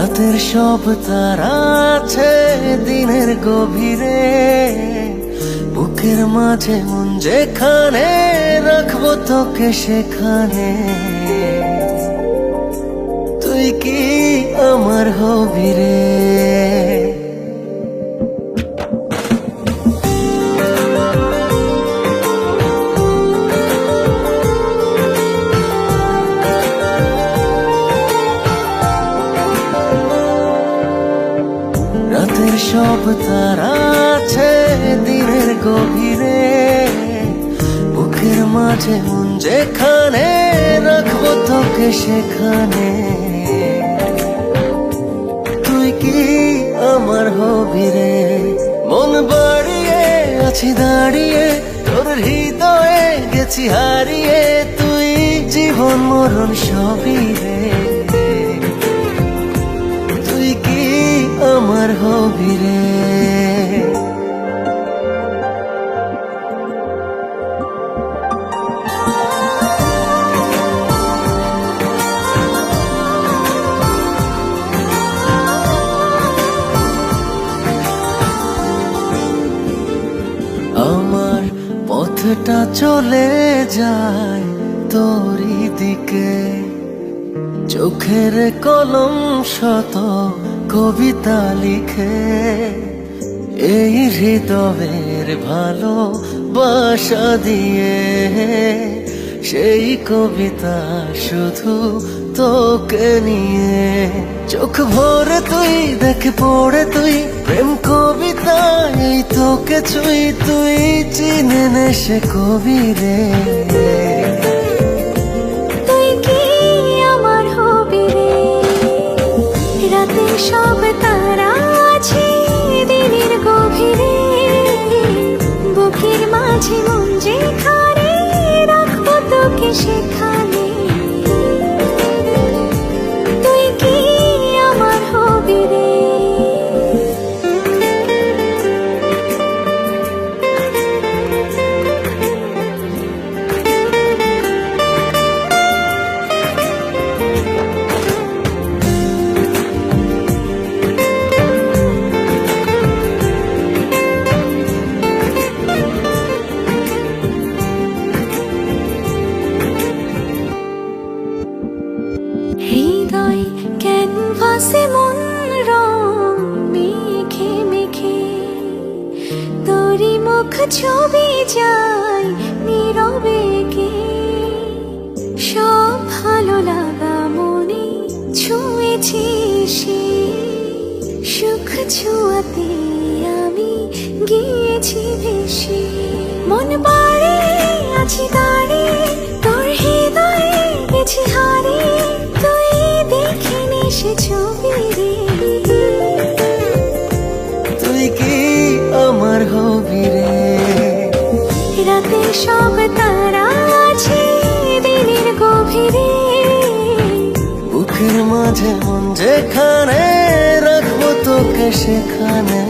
রাতের সব তারা আছে দিনের গভীরে, বুকের মাঝে মন যেখানে রাখবো তোকে সেখানে। তুই কি আমার হবি রে? রাতের সব তারা আছে দিনের গভীরে, বুকের মাঝে মন যেখানে রাখবো তোকে সেখানে। তুই কি আমার হবি রে? মন বাড়িয়ে আছি দাঁড়িয়ে তোর হৃদয়ে গেছি হারিয়ে, তুই জীবন মরণ সবই রে। তুই কি আমার হবি রে? আমার পথটা চলে যায় তোরই দিকে, চোখের কলম শত কবিতা লিখে, এই হৃদয়ের ভালোবাসা দিয়ে সেই কবিতা শুধু তোকে নিয়ে। চোখ ভরে তুই দেখে পড়ে তুই প্রেম কবিতা, এই তোকে ছুঁই তুই চিনে নে সে কবি রে। তুই কি আমার হবি রে? রাতে সব তারা আছে দিনের গভীরে, বুকের মাঝে মন যেখানে রাখবো তোকে সেখানে। তুই কি আমার হবি রে? হৃদয় ক্যানভাসে মন রং মেখে মেখে, তোরই মুখ ছবি যায় নীরবে কে। সব ভালো লাগা মনে ছুঁয়েছি সে, সুখ ছোঁয়াতে আমি গিয়েছি ভেসে। মন বাড়ে আছি দাঁড়িয়ে তোর হৃদয়ে গেছি হারিয়ে, তুই দেখিনি সে ছবি রে। তুই কি আমার হবি রে? রাতে সব তারা আছে দিনের গভীরে, বুকের মাঝে মন যেখানে রাখবো তোকে সেখানে।